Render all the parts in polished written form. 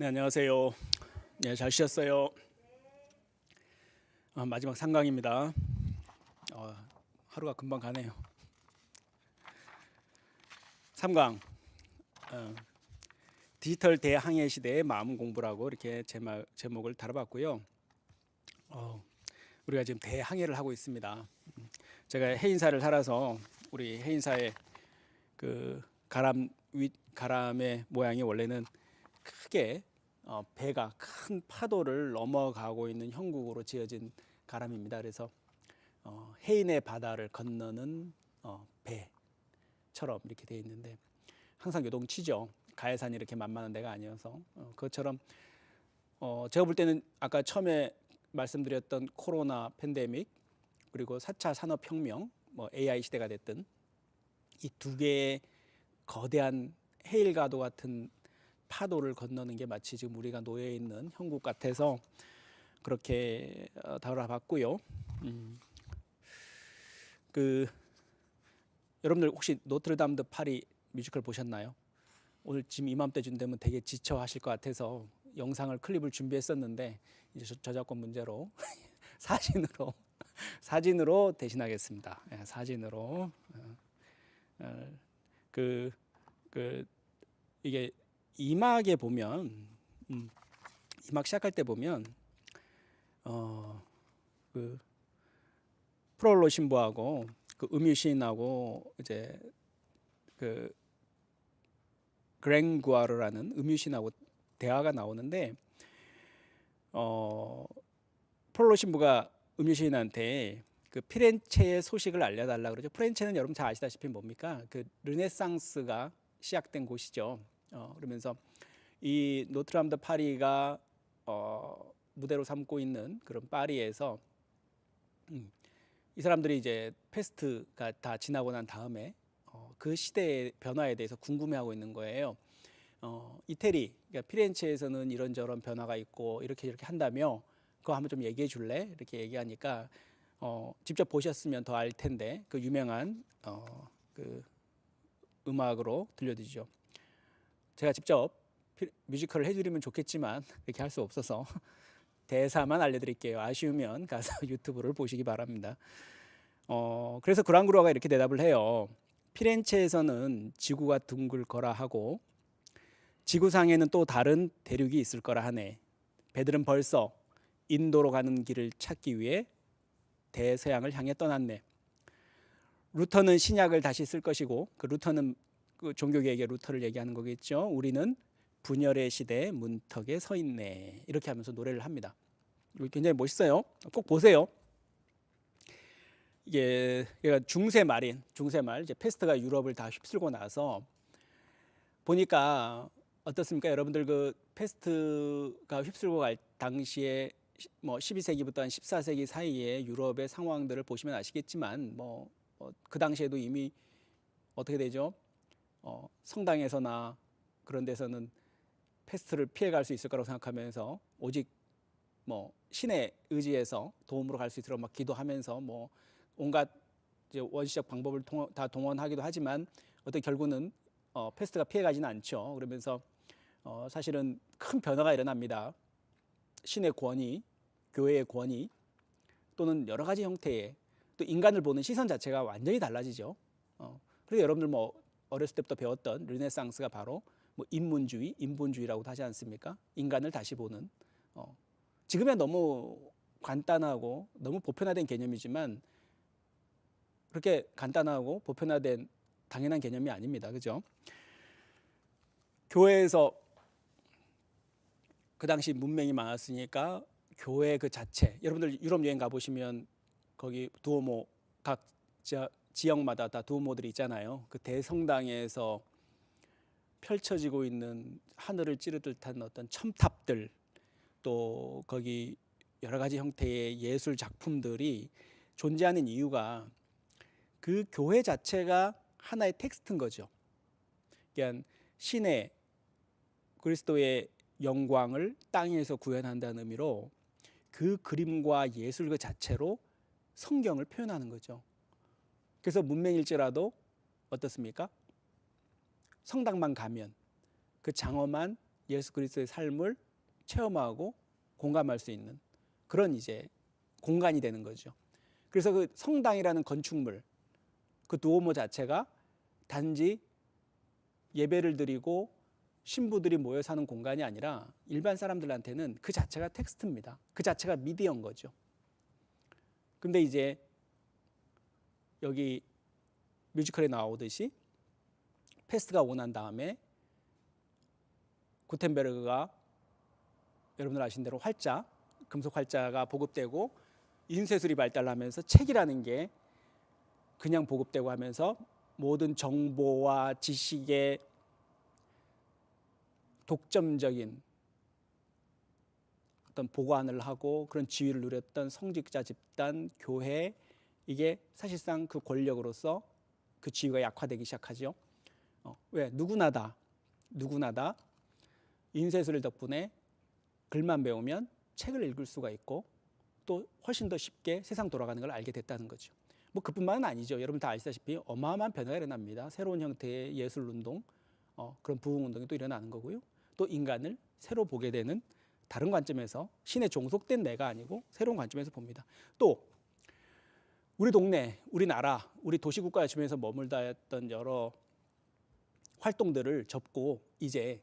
네, 안녕하세요. 네, 잘 쉬었어요. 마지막 3강입니다. 하루가 금방 가네요. 3강 디지털 대항해 시대의 마음 공부라고 이렇게 제목을 달아봤고요. 우리가 지금 대항해를 하고 있습니다. 제가 해인사를 살아서 우리 해인사의 그 가람의 모양이 원래는 크게 배가 큰 파도를 넘어가고 있는 형국으로 지어진 가람입니다. 그래서 해인의 바다를 건너는 배처럼 이렇게 되어 있는데 항상 요동치죠. 가해산이 이렇게 만만한 데가 아니어서 그것처럼 제가 볼 때는 아까 처음에 말씀드렸던 코로나 팬데믹 그리고 4차 산업혁명 AI 시대가 됐든 이 두 개의 거대한 해일가도 같은 파도를 건너는 게 마치 지금 우리가 놓여 있는 형국 같아서 그렇게 다뤄봤고요. 여러분들 혹시 노트르담 드 파리 뮤지컬 보셨나요? 오늘 지금 이맘때쯤 되면 되게 지쳐하실 것 같아서 영상을 클립을 준비했었는데 이제 저작권 문제로 사진으로 대신하겠습니다. 사진으로 이게 이막에 보면 이막 시작할 때 보면 프롤로 신부하고 그 음유 시인하고 이제 그 그랭구아르라는 음유 시인하고 대화가 나오는데 프롤로 신부가 음유 시인한테 그 피렌체의 소식을 알려달라 그러죠. 피렌체는 여러분 잘 아시다시피 뭡니까? 그 르네상스가 시작된 곳이죠. 그러면서 이 노트르담 드 파리가 무대로 삼고 있는 그런 파리에서 이 사람들이 이제 페스트가 다 지나고 난 다음에 그 시대의 변화에 대해서 궁금해하고 있는 거예요. 이태리, 그러니까 피렌체에서는 이런저런 변화가 있고 이렇게 한다며 그거 한번 좀 얘기해 줄래? 이렇게 얘기하니까 직접 보셨으면 더 알 텐데 그 유명한 그 음악으로 들려드리죠. 제가 직접 뮤지컬을 해드리면 좋겠지만 이렇게 할 수 없어서 대사만 알려드릴게요. 아쉬우면 가서 유튜브를 보시기 바랍니다. 그래서 그랑그루아가 이렇게 대답을 해요. 피렌체에서는 지구가 둥글 거라 하고 지구상에는 또 다른 대륙이 있을 거라 하네. 배들은 벌써 인도로 가는 길을 찾기 위해 대서양을 향해 떠났네. 루터는 신약을 다시 쓸 것이고 그 루터는 그 종교계에게 루터를 얘기하는 거겠죠. 우리는 분열의 시대의 문턱에 서 있네. 이렇게 하면서 노래를 합니다. 굉장히 멋있어요. 꼭 보세요. 이게 중세말 이제 페스트가 유럽을 다 휩쓸고 나서 보니까 어떻습니까? 여러분들 그 페스트가 휩쓸고 갈 당시에 12세기부터 한 14세기 사이에 유럽의 상황들을 보시면 아시겠지만 그 당시에도 이미 어떻게 되죠? 성당에서나 그런 데서는 페스트를 피해갈 수 있을 거라고 생각하면서 오직 신의 의지에서 도움으로 갈 수 있도록 막 기도하면서 온갖 이제 원시적 방법을 다 동원하기도 하지만 결국은 페스트가 피해가지는 않죠. 그러면서 사실은 큰 변화가 일어납니다. 신의 권위, 교회의 권위 또는 여러 가지 형태의 또 인간을 보는 시선 자체가 완전히 달라지죠. 그래서 여러분들 어렸을 때부터 배웠던 르네상스가 바로 인문주의, 인본주의라고도 하지 않습니까? 인간을 다시 보는. 지금은 너무 간단하고 너무 보편화된 개념이지만 그렇게 간단하고 보편화된 당연한 개념이 아닙니다. 그죠? 교회에서 그 당시 문맹이 많았으니까 교회 그 자체, 여러분들 유럽 여행 가보시면 거기 두오모 각 지역마다 다 두오모들이 있잖아요. 그 대성당에서 펼쳐지고 있는 하늘을 찌를 듯한 어떤 첨탑들 또 거기 여러 가지 형태의 예술 작품들이 존재하는 이유가 그 교회 자체가 하나의 텍스트인 거죠. 그러니까 신의 그리스도의 영광을 땅에서 구현한다는 의미로 그 그림과 예술 그 자체로 성경을 표현하는 거죠. 그래서 문맹일지라도 어떻습니까? 성당만 가면 그 장엄한 예수 그리스도의 삶을 체험하고 공감할 수 있는 그런 이제 공간이 되는 거죠. 그래서 그 성당이라는 건축물, 그 두오모 자체가 단지 예배를 드리고 신부들이 모여 사는 공간이 아니라 일반 사람들한테는 그 자체가 텍스트입니다. 그 자체가 미디어인 거죠. 근데 이제 여기 뮤지컬에 나오듯이 패스트가 오고 난 다음에 구텐베르그가 여러분들 아시는 대로 활자, 금속 활자가 보급되고 인쇄술이 발달하면서 책이라는 게 그냥 보급되고 하면서 모든 정보와 지식의 독점적인 어떤 보관을 하고 그런 지위를 누렸던 성직자 집단, 교회, 이게 사실상 그 권력으로서 그 지위가 약화되기 시작하죠. 왜? 누구나 다 인쇄술 덕분에 글만 배우면 책을 읽을 수가 있고 또 훨씬 더 쉽게 세상 돌아가는 걸 알게 됐다는 거죠. 뭐 그뿐만은 아니죠. 여러분 다 아시다시피 어마어마한 변화가 일어납니다. 새로운 형태의 예술운동, 그런 부흥운동이 또 일어나는 거고요. 또 인간을 새로 보게 되는 다른 관점에서 신에 종속된 내가 아니고 새로운 관점에서 봅니다. 또 우리 동네, 우리 나라, 우리 도시국가 주변에서 머물다 했던 여러 활동들을 접고 이제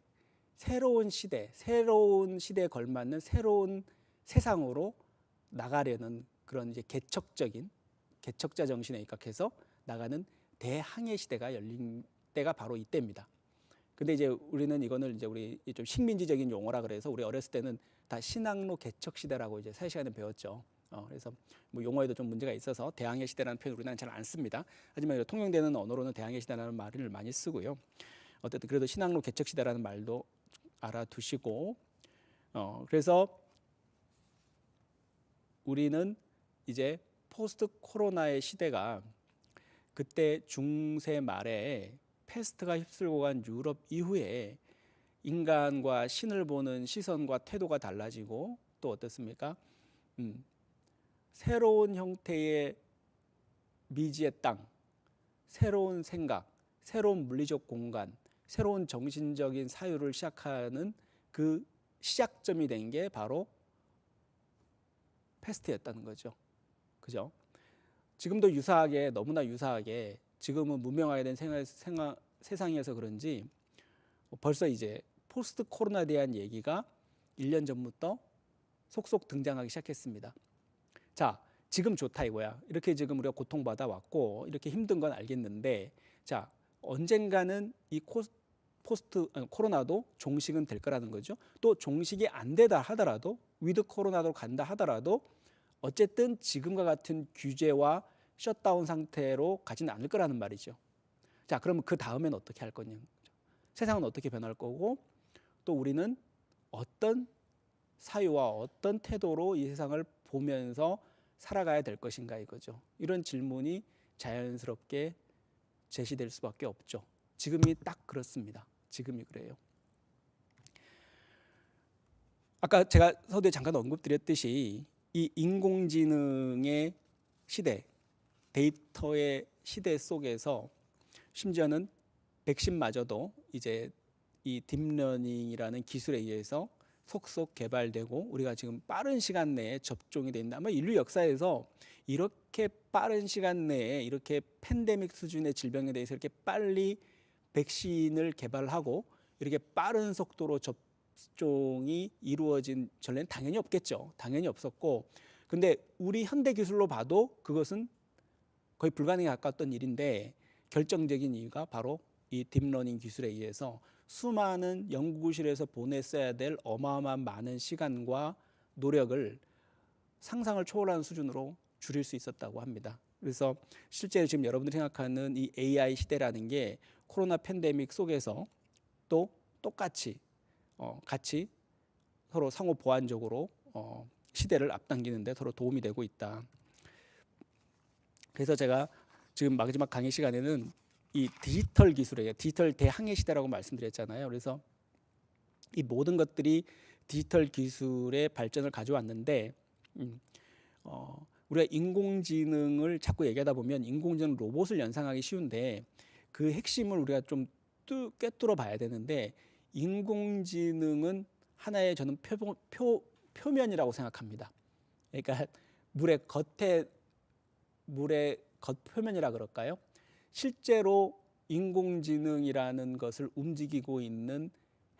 새로운 시대에 걸맞는 새로운 세상으로 나가려는 그런 이제 개척자 정신에 입각해서 나가는 대항해 시대가 열린 때가 바로 이때입니다. 근데 이제 우리는 이거는 이제 우리 좀 식민지적인 용어라 그래서 우리 어렸을 때는 다 신학로 개척 시대라고 이제 사회시간에 배웠죠. 그래서 뭐 용어에도 좀 문제가 있어서 대항해 시대라는 표현 우리나라는 잘 안 씁니다. 하지만 통용되는 언어로는 대항해 시대라는 말을 많이 쓰고요. 어쨌든 그래도 신학로 개척 시대라는 말도 알아두시고, 그래서 우리는 이제 포스트 코로나의 시대가 그때 중세 말에 패스트가 휩쓸고 간 유럽 이후에 인간과 신을 보는 시선과 태도가 달라지고 또 어떻습니까? 새로운 형태의 미지의 땅, 새로운 생각, 새로운 물리적 공간, 새로운 정신적인 사유를 시작하는 그 시작점이 된 게 바로 패스트였다는 거죠. 그죠? 지금도 너무나 유사하게 지금은 문명화가 된 세상이어서 그런지 벌써 이제 포스트 코로나에 대한 얘기가 1년 전부터 속속 등장하기 시작했습니다. 자, 지금 좋다 이거야. 이렇게 지금 우리가 고통받아 왔고 이렇게 힘든 건 알겠는데, 자, 언젠가는 이 포스트 코로나도 종식은 될 거라는 거죠. 또 종식이 안 되다 하더라도 위드 코로나도 간다 하더라도 어쨌든 지금과 같은 규제와 셧다운 상태로 가지는 않을 거라는 말이죠. 자, 그러면 그 다음엔 어떻게 할 거냐? 세상은 어떻게 변할 거고 또 우리는 어떤 사유와 어떤 태도로 이 세상을 보면서 살아가야 될 것인가 이거죠. 이런 질문이 자연스럽게 제시될 수밖에 없죠. 지금이 딱 그렇습니다. 지금이 그래요. 아까 제가 서두에 잠깐 언급드렸듯이 이 인공지능의 시대, 데이터의 시대 속에서 심지어는 백신마저도 이제 이 딥러닝이라는 기술에 의해서 속속 개발되고 우리가 지금 빠른 시간 내에 접종이 된다. 아마 인류 역사에서 이렇게 빠른 시간 내에 이렇게 팬데믹 수준의 질병에 대해서 이렇게 빨리 백신을 개발하고 이렇게 빠른 속도로 접종이 이루어진 전례는 당연히 없겠죠. 당연히 없었고, 근데 우리 현대 기술로 봐도 그것은 거의 불가능에 가까웠던 일인데 결정적인 이유가 바로 이 딥러닝 기술에 의해서 수많은 연구실에서 보냈어야 될 어마어마한 많은 시간과 노력을 상상을 초월하는 수준으로 줄일 수 있었다고 합니다. 그래서 실제 지금 여러분들이 생각하는 이 AI 시대라는 게 코로나 팬데믹 속에서 또 똑같이 같이 서로 상호 보완적으로 시대를 앞당기는 데 서로 도움이 되고 있다. 그래서 제가 지금 마지막 강의 시간에는 이 디지털 기술이에요. 디지털 대항해 시대라고 말씀드렸잖아요. 그래서 이 모든 것들이 디지털 기술의 발전을 가져왔는데 우리가 인공지능을 자꾸 얘기하다 보면 인공지능 로봇을 연상하기 쉬운데 그 핵심을 우리가 좀 꿰뚫어 봐야 되는데 인공지능은 하나의 저는 표면이라고 생각합니다. 그러니까 물의 겉표면이라 그럴까요? 실제로 인공지능이라는 것을 움직이고 있는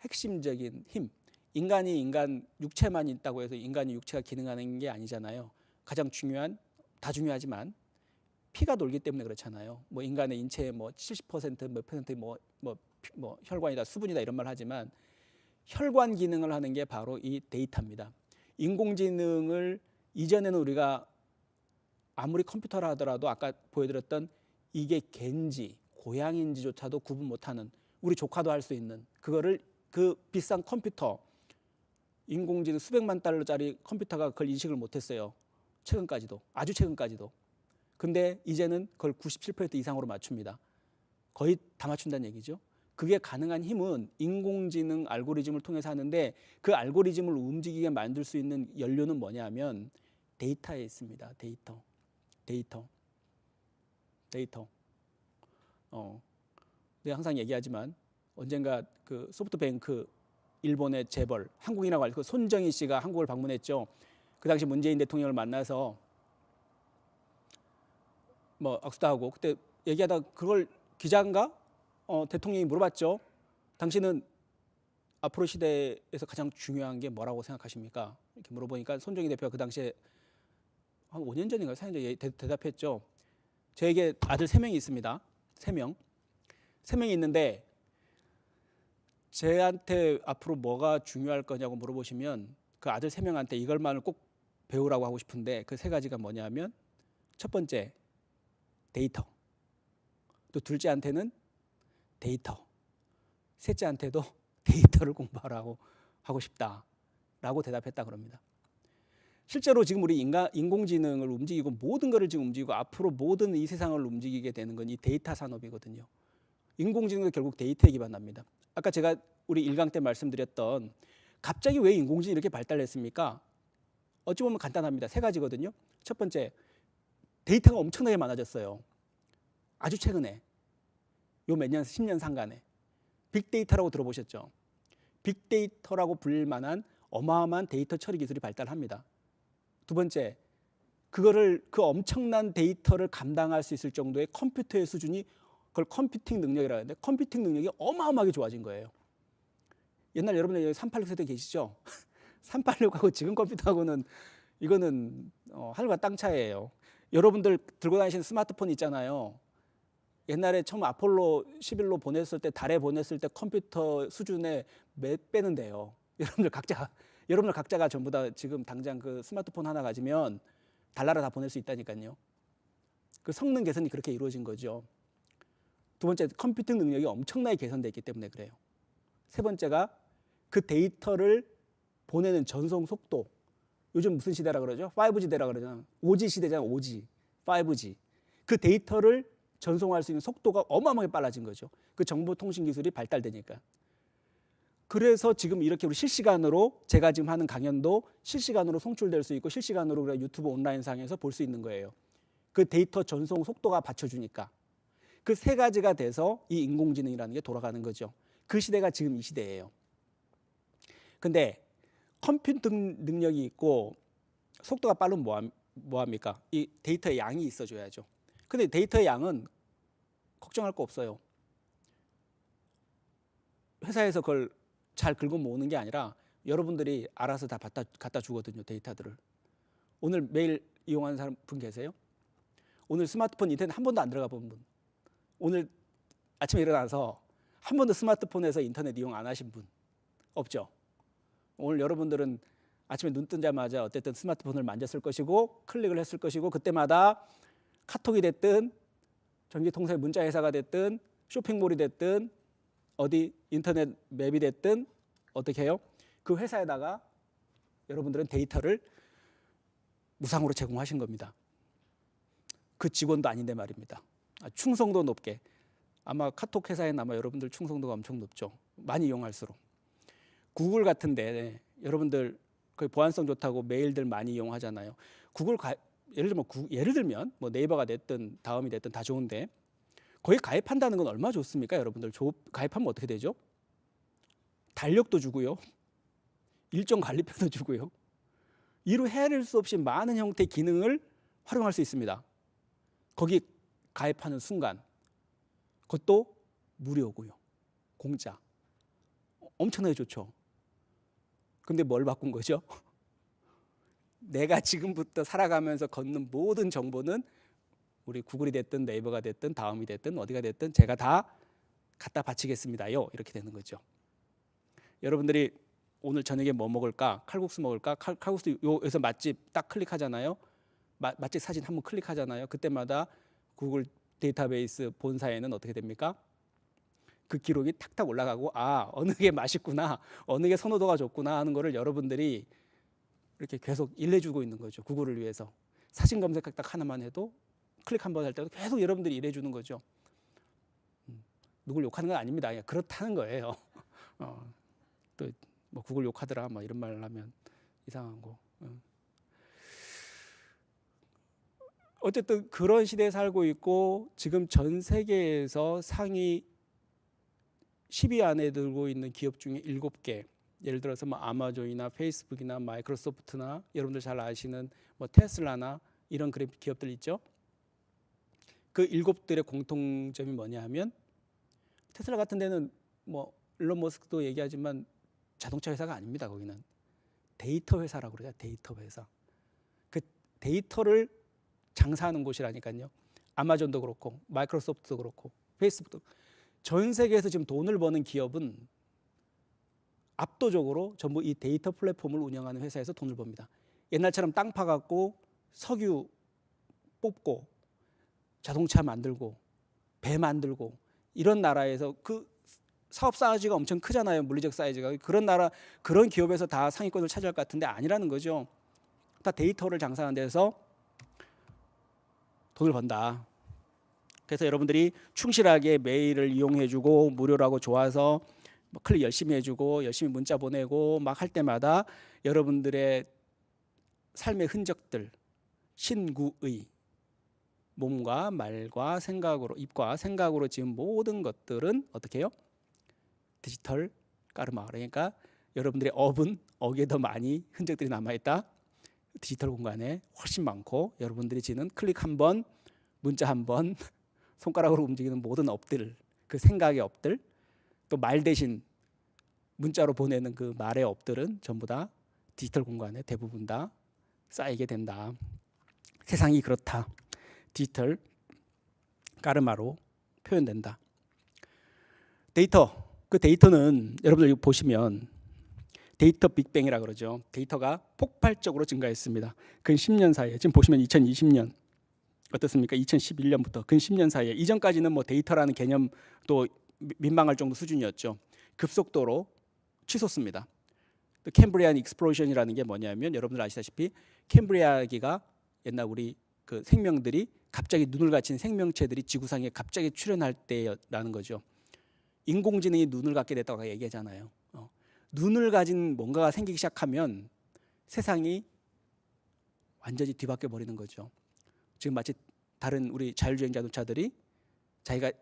핵심적인 힘, 인간이 인간 육체만 있다고 해서 인간이 육체가 기능하는 게 아니잖아요. 가장 중요한, 다 중요하지만 피가 돌기 때문에 그렇잖아요. 뭐 인간의 인체의 뭐 70% 몇 퍼센트 뭐 혈관이다, 수분이다 이런 말 하지만 혈관 기능을 하는 게 바로 이 데이터입니다. 인공지능을 이전에는 우리가 아무리 컴퓨터라 하더라도 아까 보여드렸던 이게 개인지 고양인지조차도 구분 못하는, 우리 조카도 할 수 있는 그거를, 그 비싼 컴퓨터, 인공지능 수백만 달러짜리 컴퓨터가 그걸 인식을 못했어요. 최근까지도, 아주 최근까지도. 근데 이제는 그걸 97% 이상으로 맞춥니다. 거의 다 맞춘다는 얘기죠. 그게 가능한 힘은 인공지능 알고리즘을 통해서 하는데, 그 알고리즘을 움직이게 만들 수 있는 연료는 뭐냐면 데이터에 있습니다. 데이터. 내가 항상 얘기하지만 언젠가 그 소프트뱅크 일본의 재벌, 한국이라고 알고 손정희 씨가 한국을 방문했죠. 그 당시 문재인 대통령을 만나서 뭐 악수도 하고, 그때 얘기하다 그걸 기자인가 대통령이 물어봤죠. 당신은 앞으로 시대에서 가장 중요한 게 뭐라고 생각하십니까? 이렇게 물어보니까 손정희 대표가 그 당시에 한 5년 전인가요? 4년 전에 대답했죠. 저에게 아들 3명이 있습니다. 3명이 있는데 쟤한테 앞으로 뭐가 중요할 거냐고 물어보시면 그 아들 3명한테 이걸만을 꼭 배우라고 하고 싶은데 그 3가지가 뭐냐면, 첫 번째 데이터, 또 둘째한테는 데이터, 셋째한테도 데이터를 공부하라고 하고 싶다라고 대답했다 그럽니다. 실제로 지금 우리 인공지능을 움직이고 모든 것을 지금 움직이고 앞으로 모든 이 세상을 움직이게 되는 건 이 데이터 산업이거든요. 인공지능도 결국 데이터에 기반합니다. 아까 제가 우리 1강 때 말씀드렸던 갑자기 왜 인공지능이 이렇게 발달했습니까? 어찌 보면 간단합니다. 3가지거든요. 첫 번째, 데이터가 엄청나게 많아졌어요. 아주 최근에 요 몇 년, 10년 상간에. 빅데이터라고 들어보셨죠? 빅데이터라고 불릴 만한 어마어마한 데이터 처리 기술이 발달합니다. 두 번째, 그 엄청난 데이터를 감당할 수 있을 정도의 컴퓨터의 수준이, 그걸 컴퓨팅 능력이라고 하는데 컴퓨팅 능력이 어마어마하게 좋아진 거예요. 옛날 여러분들 여기 386 세대 계시죠? 386하고 지금 컴퓨터하고는 이거는 하늘과 땅 차이예요. 여러분들 들고 다니시는 스마트폰 있잖아요. 옛날에 처음 아폴로 11로 보냈을 때, 달에 보냈을 때 컴퓨터 수준의 몇 배는 돼요. 여러분들 각자가 전부 다 지금 당장 그 스마트폰 하나 가지면 달나라 다 보낼 수 있다니까요. 그 성능 개선이 그렇게 이루어진 거죠. 두 번째, 컴퓨팅 능력이 엄청나게 개선되어 있기 때문에 그래요. 세 번째가 그 데이터를 보내는 전송 속도. 요즘 무슨 시대라 그러죠? 5G 시대라 그러잖아요. 5G 시대잖아요. 5G, 5G. 그 데이터를 전송할 수 있는 속도가 어마어마하게 빨라진 거죠. 그 정보통신 기술이 발달되니까. 그래서 지금 이렇게 우리 실시간으로, 제가 지금 하는 강연도 실시간으로 송출될 수 있고 실시간으로 우리가 유튜브 온라인상에서 볼 수 있는 거예요. 그 데이터 전송 속도가 받쳐주니까. 그 3가지가 돼서 이 인공지능이라는 게 돌아가는 거죠. 그 시대가 지금 이 시대예요. 근데 컴퓨터 능력이 있고 속도가 빠르면 뭐합니까? 이 데이터의 양이 있어줘야죠. 근데 데이터의 양은 걱정할 거 없어요. 회사에서 그걸 잘 긁어 모으는 게 아니라 여러분들이 알아서 다 갖다 주거든요. 데이터들을. 오늘 메일 이용하는 분 계세요? 오늘 스마트폰 인터넷 한 번도 안 들어가 본 분? 오늘 아침에 일어나서 한 번도 스마트폰에서 인터넷 이용 안 하신 분? 없죠? 오늘 여러분들은 아침에 눈 뜨자마자 어쨌든 스마트폰을 만졌을 것이고 클릭을 했을 것이고, 그때마다 카톡이 됐든 전기통신 문자 회사가 됐든 쇼핑몰이 됐든 어디 인터넷 맵이 됐든 어떻게 해요? 그 회사에다가 여러분들은 데이터를 무상으로 제공하신 겁니다. 그 직원도 아닌데 말입니다. 충성도 높게. 아마 카톡 회사에는 아마 여러분들 충성도가 엄청 높죠. 많이 이용할수록. 구글 같은데 여러분들 그 보안성 좋다고 메일들 많이 이용하잖아요. 예를 들면 뭐 네이버가 됐든 다음이 됐든 다 좋은데 거기 가입한다는 건 얼마나 좋습니까? 여러분들 가입하면 어떻게 되죠? 달력도 주고요. 일정 관리표도 주고요. 이루 헤아릴 수 없이 많은 형태의 기능을 활용할 수 있습니다. 거기 가입하는 순간 그것도 무료고요. 공짜. 엄청나게 좋죠. 근데 뭘 바꾼 거죠? 내가 지금부터 살아가면서 걷는 모든 정보는 우리 구글이 됐든 네이버가 됐든 다음이 됐든 어디가 됐든 제가 다 갖다 바치겠습니다요. 이렇게 되는 거죠. 여러분들이 오늘 저녁에 뭐 먹을까? 칼국수 먹을까? 칼국수 여기서 맛집 딱 클릭하잖아요. 맛집 사진 한번 클릭하잖아요. 그때마다 구글 데이터베이스 본사에는 어떻게 됩니까? 그 기록이 탁탁 올라가고 어느 게 맛있구나, 어느 게 선호도가 좋구나 하는 거를 여러분들이 이렇게 계속 일해주고 있는 거죠. 구글을 위해서. 사진 검색 딱 하나만 해도 클릭 한번 할 때도 계속 여러분들이 일해주는 거죠. 누굴 욕하는 건 아닙니다. 그냥 그렇다는 거예요. 또 뭐 구글 욕하더라 뭐 이런 말을 하면 이상한 거. 어쨌든 그런 시대에 살고 있고 지금 전 세계에서 상위 10위 안에 들고 있는 기업 중에 7개, 예를 들어서 뭐 아마존이나 페이스북이나 마이크로소프트나 여러분들 잘 아시는 뭐 테슬라나 이런 기업들 있죠. 그 7들의 공통점이 뭐냐 하면 테슬라 같은 데는 뭐 일론 머스크도 얘기하지만 자동차 회사가 아닙니다. 거기는 데이터 회사라고 그러죠. 데이터 회사. 그 데이터를 장사하는 곳이라니까요. 아마존도 그렇고 마이크로소프트도 그렇고 페이스북도 전 세계에서 지금 돈을 버는 기업은 압도적으로 전부 이 데이터 플랫폼을 운영하는 회사에서 돈을 법니다. 옛날처럼 땅 파갖고 석유 뽑고 자동차 만들고 배 만들고 이런 나라에서 그 사업 사이즈가 엄청 크잖아요. 물리적 사이즈가. 그런 나라 그런 기업에서 다 상위권을 차지할 것 같은데 아니라는 거죠. 다 데이터를 장사하는 데서 돈을 번다. 그래서 여러분들이 충실하게 메일을 이용해주고 무료라고 좋아서 클릭 열심히 해주고 열심히 문자 보내고 막 할 때마다 여러분들의 삶의 흔적들, 신구의 몸과 말과 생각으로, 입과 생각으로 지은 모든 것들은 어떻게 해요? 디지털 까르마. 그러니까 여러분들의 어귀에 더 많이 흔적들이 남아있다. 디지털 공간에 훨씬 많고 여러분들이 지는 클릭 한 번, 문자 한 번, 손가락으로 움직이는 모든 업들, 그 생각의 업들, 또 말 대신 문자로 보내는 그 말의 업들은 전부 다 디지털 공간에 대부분 다 쌓이게 된다. 세상이 그렇다. 디지털 까르마로 표현된다. 데이터, 그 데이터는 여러분들 보시면 데이터 빅뱅이라고 그러죠. 데이터가 폭발적으로 증가했습니다. 근 10년 사이에. 지금 보시면 2020년 어떻습니까? 2011년부터 근 10년 사이에. 이전까지는 뭐 데이터라는 개념도 민망할 정도 수준이었죠. 급속도로 치솟습니다. 또 캠브리안 익스플로전이라는 게 뭐냐면 여러분들 아시다시피 캠브리아기가 옛날 우리 그 생명들이 갑자기 눈을 갖춘 생명체들이 지구상에 갑자기 출현할 때라는 거죠. 인공지능이 눈을 갖게 됐다고 얘기하잖아요. 눈을 가진 뭔가가 생기기 시작하면 세상이 완전히 뒤바뀌어 버리는 거죠. 지금 마치 다른 우리 자율주행 자동차들이 자기가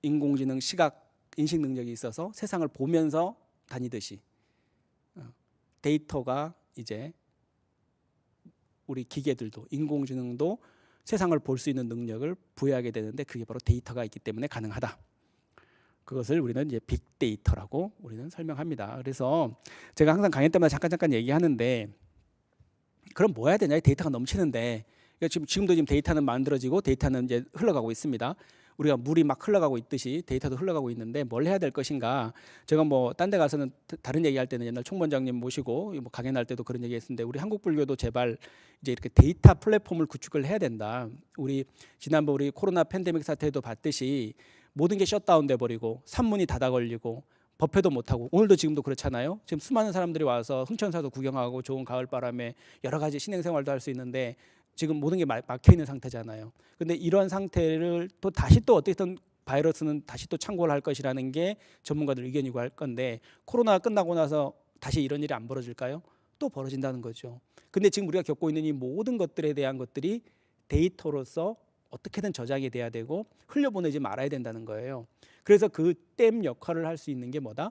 인공지능 시각 인식 능력이 있어서 세상을 보면서 다니듯이 데이터가 이제 우리 기계들도 인공지능도 세상을 볼 수 있는 능력을 부여하게 되는데 그게 바로 데이터가 있기 때문에 가능하다. 그것을 우리는 이제 빅데이터라고 우리는 설명합니다. 그래서 제가 항상 강의 때마다 잠깐 얘기하는데 그럼 뭐 해야 되냐? 데이터가 넘치는데 지금도 지금 데이터는 만들어지고 데이터는 이제 흘러가고 있습니다. 우리가 물이 막 흘러가고 있듯이 데이터도 흘러가고 있는데 뭘 해야 될 것인가? 제가 뭐 딴 데 가서는 다른 얘기할 때는 옛날 총무원장님 모시고 뭐 강연할 때도 그런 얘기했었는데 우리 한국 불교도 제발 이제 이렇게 데이터 플랫폼을 구축을 해야 된다. 우리 지난번 우리 코로나 팬데믹 사태도 봤듯이 모든 게 셧다운돼 버리고 산문이 닫아 걸리고 법회도 못 하고 오늘도 지금도 그렇잖아요. 지금 수많은 사람들이 와서 흥천사도 구경하고 좋은 가을 바람에 여러 가지 신행 생활도 할 수 있는데 지금 모든 게 막혀 있는 상태잖아요. 근데 이런 상태를 또 다시 또 어떻게든 바이러스는 다시 또 창궐 할 것이라는 게 전문가들 의견이고 할 건데 코로나가 끝나고 나서 다시 이런 일이 안 벌어질까요? 또 벌어진다는 거죠. 근데 지금 우리가 겪고 있는 이 모든 것들에 대한 것들이 데이터로서 어떻게든 저장이 돼야 되고 흘려보내지 말아야 된다는 거예요. 그래서 그 댐 역할을 할 수 있는 게 뭐다?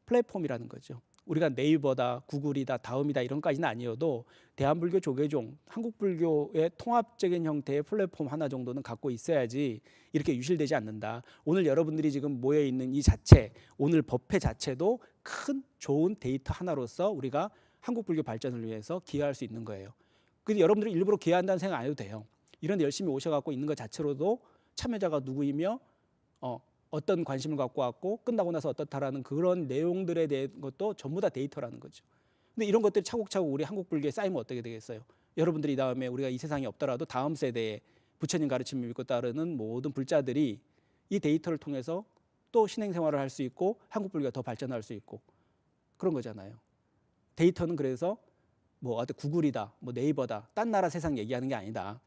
플랫폼이라는 거죠. 우리가 네이버다, 구글이다, 다음이다 이런까지는 아니어도 대한불교 조계종, 한국불교의 통합적인 형태의 플랫폼 하나 정도는 갖고 있어야지 이렇게 유실되지 않는다. 오늘 여러분들이 지금 모여 있는 이 자체, 오늘 법회 자체도 큰 좋은 데이터 하나로서 우리가 한국불교 발전을 위해서 기여할 수 있는 거예요. 근데 여러분들이 일부러 기여한다는 생각 안 해도 돼요. 이런 데 열심히 오셔갖고 있는 것 자체로도 참여자가 누구이며 어떤 관심을 갖고 왔고 끝나고 나서 어떻다라는 그런 내용들에 대한 것도 전부 다 데이터라는 거죠. 근데 이런 것들이 차곡차곡 우리 한국 불교에 쌓이면 어떻게 되겠어요? 여러분들이 다음에 우리가 이 세상에 없더라도 다음 세대에 부처님 가르침을 믿고 따르는 모든 불자들이 이 데이터를 통해서 또 신행생활을 할 수 있고 한국 불교가 더 발전할 수 있고 그런 거잖아요. 데이터는 그래서 뭐 어떤 구글이다, 뭐 네이버다, 딴 나라 세상 얘기하는 게 아니다.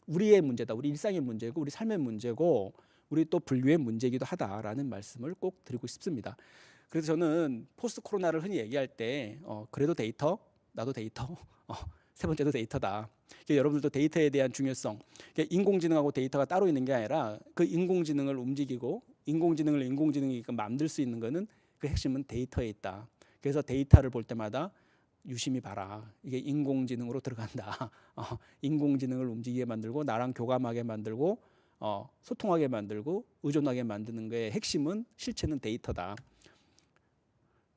우리의 문제다, 우리 일상의 문제고 우리 삶의 문제고 우리 또 불교의 문제이기도 하다라는 말씀을 꼭 드리고 싶습니다. 그래서 저는 포스트 코로나를 흔히 얘기할 때 그래도 데이터, 나도 데이터, 세 번째도 데이터다. 여러분들도 데이터에 대한 중요성, 인공지능하고 데이터가 따로 있는 게 아니라 그 인공지능을 움직이고 인공지능이 만들 수 있는 거는 그 핵심은 데이터에 있다. 그래서 데이터를 볼 때마다 유심히 봐라. 이게 인공지능으로 들어간다. 인공지능을 움직이게 만들고 나랑 교감하게 만들고 소통하게 만들고 의존하게 만드는 거의 핵심은 실체는 데이터다.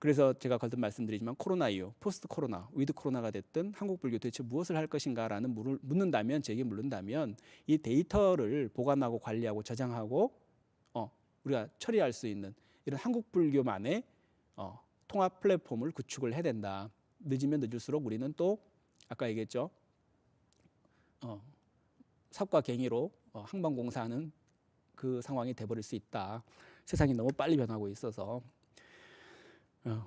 그래서 제가 거듭 말씀드리지만 코로나 이후 포스트 코로나, 위드 코로나가 됐든 한국 불교 도대체 무엇을 할 것인가라는 묻는다면 제게 물른다면 이 데이터를 보관하고 관리하고 저장하고 우리가 처리할 수 있는 이런 한국 불교만의 통합 플랫폼을 구축을 해야 된다. 늦으면 늦을수록 우리는 또 아까 얘기했죠. 삽과 갱이로 항방공사하는 그 상황이 돼버릴 수 있다. 세상이 너무 빨리 변하고 있어서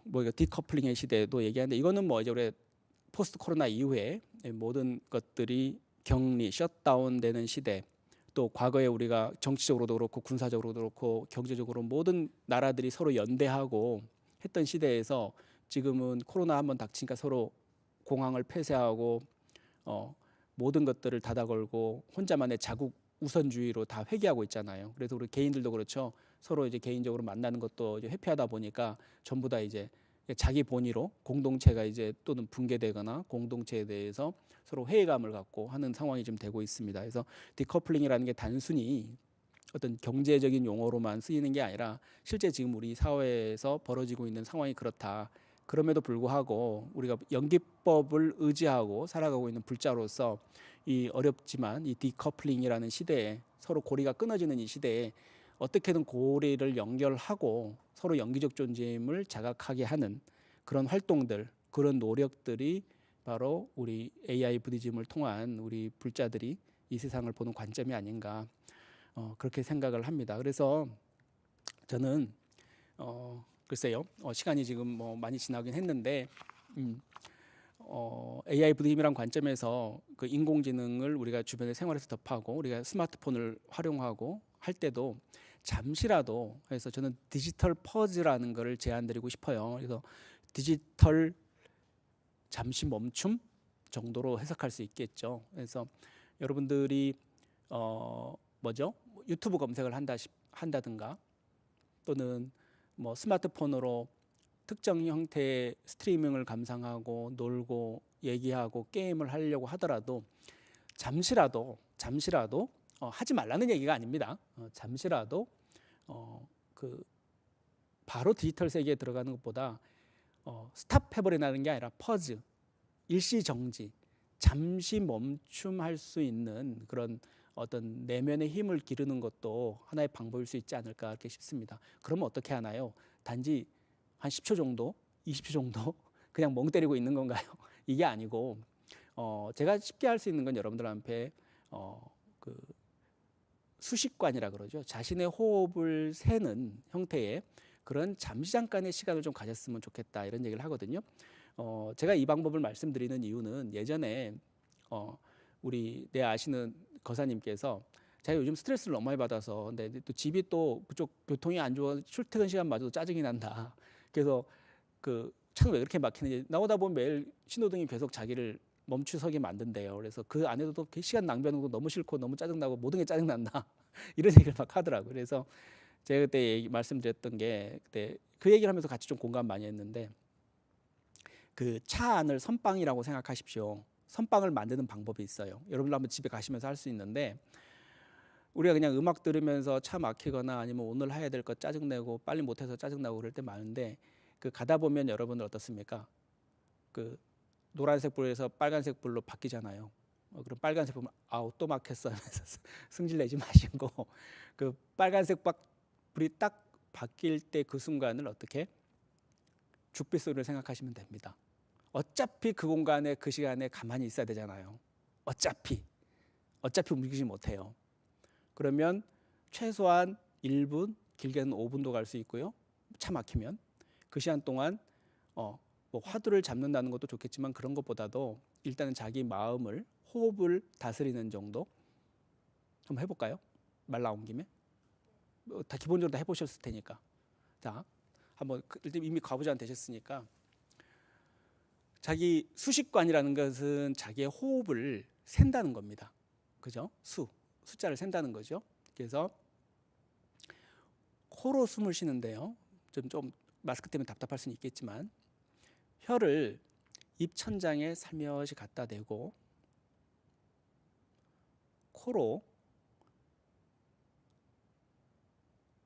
뭐 이거 디커플링의 시대도 얘기하는데 이거는 뭐 이제 우리 포스트 코로나 이후에 모든 것들이 격리, 셧다운되는 시대, 또 과거에 우리가 정치적으로도 그렇고 군사적으로도 그렇고 경제적으로 모든 나라들이 서로 연대하고 했던 시대에서 지금은 코로나 한번 닥치니까 서로 공항을 폐쇄하고 모든 것들을 닫아걸고 혼자만의 자국 우선주의로 다 회귀하고 있잖아요. 그래서 우리 개인들도 그렇죠. 서로 이제 개인적으로 만나는 것도 이제 회피하다 보니까 전부 다 이제 자기 본위로 공동체가 이제 또는 붕괴되거나 공동체에 대해서 서로 회의감을 갖고 하는 상황이 좀 되고 있습니다. 그래서 디커플링이라는 게 단순히 어떤 경제적인 용어로만 쓰이는 게 아니라 실제 지금 우리 사회에서 벌어지고 있는 상황이 그렇다. 그럼에도 불구하고 우리가 연기법을 의지하고 살아가고 있는 불자로서 이 어렵지만 이 디커플링이라는 시대에 서로 고리가 끊어지는 이 시대에 어떻게든 고리를 연결하고 서로 연기적 존재임을 자각하게 하는 그런 활동들, 그런 노력들이 바로 우리 AI 부디즘을 통한 우리 불자들이 이 세상을 보는 관점이 아닌가 그렇게 생각을 합니다. 그래서 저는 글쎄요, 시간이 지금 뭐 많이 지나긴 했는데 AI 부디즘이란 관점에서 그 인공지능을 우리가 주변의 생활에서 접하고 우리가 스마트폰을 활용하고 할 때도 잠시라도 해서 저는 디지털 퍼즈라는 거를 제안드리고 싶어요. 그래서 디지털 잠시 멈춤 정도로 해석할 수 있겠죠. 그래서 여러분들이 뭐죠? 유튜브 검색을 한다든가 또는 뭐 스마트폰으로 특정 형태의 스트리밍을 감상하고 놀고 얘기하고 게임을 하려고 하더라도 잠시라도 하지 말라는 얘기가 아닙니다. 잠시라도 그 바로 디지털 세계에 들어가는 것보다 스탑 해버리는 게 아니라 퍼즈, 일시 정지, 잠시 멈춤할 수 있는 그런 어떤 내면의 힘을 기르는 것도 하나의 방법일 수 있지 않을까 이렇게 싶습니다. 그러면 어떻게 하나요? 단지 한 10초 정도, 20초 정도 그냥 멍 때리고 있는 건가요? 이게 아니고 제가 쉽게 할 수 있는 건 여러분들한테 그 수식관이라 그러죠. 자신의 호흡을 세는 형태의 그런 잠깐의 시간을 좀 가졌으면 좋겠다 이런 얘기를 하거든요. 제가 이 방법을 말씀드리는 이유는 예전에 우리 내 아시는 거사님께서 제가 요즘 스트레스를 너무 많이 받아서 근데 또 집이 또 그쪽 교통이 안 좋아 출퇴근 시간마저도 짜증이 난다. 그래서 그 차가 왜 그렇게 막히는지 나오다 보면 매일 신호등이 계속 자기를 멈추서게 만든대요. 그래서 그 안에도 시간 낭비하는 거 너무 싫고 너무 짜증나고 모든 게 짜증난다. 이런 얘기를 막 하더라고요. 그래서 제가 그때 말씀드렸던 게 그때 그 얘기를 하면서 같이 좀 공감 많이 했는데 그 차 안을 선빵이라고 생각하십시오. 선빵을 만드는 방법이 있어요. 여러분들 한번 집에 가시면서 할 수 있는데 우리가 그냥 음악 들으면서 차 막히거나 아니면 오늘 해야 될 것 짜증내고 빨리 못해서 짜증나고 그럴 때 많은데 그 가다 보면 여러분들 어떻습니까? 그 노란색 불에서 빨간색 불로 바뀌잖아요. 그럼 빨간색 보면 아우 또 막혔어 하면서 승질 내지 마시고 그 빨간색 불이 딱 바뀔 때 그 순간을 어떻게 죽빛 소리를 생각하시면 됩니다. 어차피 그 공간에 그 시간에 가만히 있어야 되잖아요. 어차피 움직이지 못해요. 그러면 최소한 1분, 길게는 5분도 갈 수 있고요. 차 막히면 그 시간 동안 뭐 화두를 잡는다는 것도 좋겠지만 그런 것보다도 일단은 자기 마음을 호흡을 다스리는 정도 좀 해볼까요? 말 나온 김에 다 기본적으로 다 해보셨을 테니까 자 한번 일단 이미 과부자는 되셨으니까 자기 수식관이라는 것은 자기의 호흡을 센다는 겁니다. 그죠? 숫자를 센다는 거죠. 그래서 코로 숨을 쉬는데요. 좀 마스크 때문에 답답할 수는 있겠지만 혀를 입 천장에 살며시 갖다 대고 코로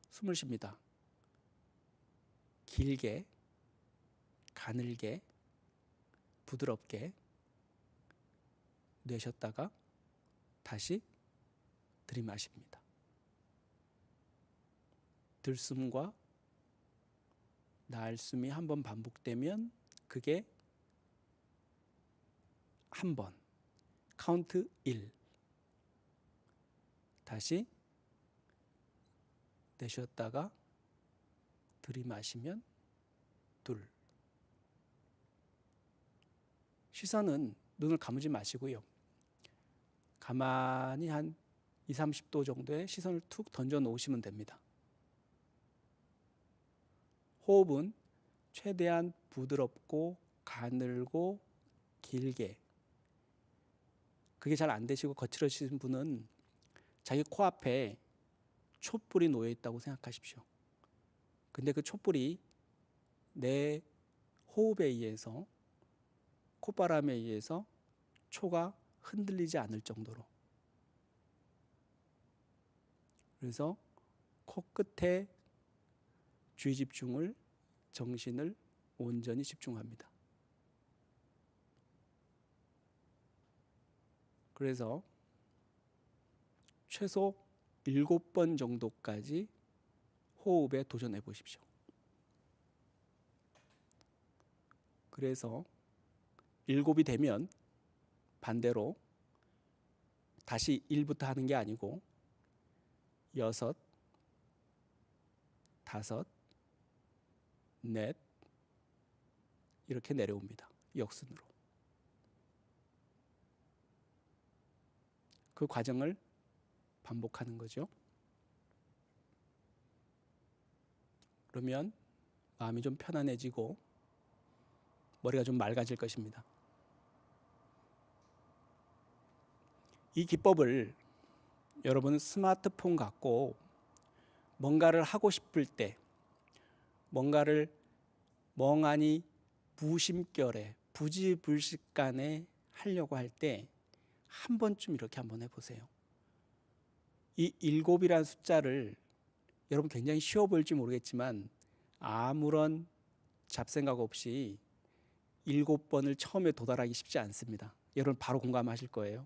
숨을 쉽니다. 길게, 가늘게, 부드럽게 내쉬었다가 다시 들이마십니다. 들숨과 날숨이 한 번 반복되면 그게 한 번, 카운트 1. 다시 내쉬었다가 들이마시면 2. 시선은 눈을 감으지 마시고요. 가만히 한 2, 30도 정도의 시선을 툭 던져 놓으시면 됩니다. 호흡은 최대한 부드럽고 가늘고 길게. 그게 잘 안 되시고 거칠어지신 분은 자기 코앞에 촛불이 놓여 있다고 생각하십시오. 근데 그 촛불이 내 호흡에 의해서 콧바람에 의해서 초가 흔들리지 않을 정도로. 그래서 코끝에 주의 집중을 정신을 온전히 집중합니다. 그래서 최소 7번 정도까지 호흡에 도전해 보십시오. 그래서 7이 되면 반대로 다시 1부터 하는 게 아니고 6, 5, 4 이렇게 내려옵니다. 역순으로. 그 과정을 반복하는 거죠. 그러면 마음이 좀 편안해지고 머리가 좀 맑아질 것입니다. 이 기법을 여러분 스마트폰 갖고 뭔가를 하고 싶을 때, 뭔가를 멍하니 무심결에 부지불식간에 하려고 할 때 한 번쯤 이렇게 한번 해보세요. 이 7이라는 숫자를 여러분 굉장히 쉬워 보일지 모르겠지만 아무런 잡생각 없이 7번을 처음에 도달하기 쉽지 않습니다. 여러분 바로 공감하실 거예요.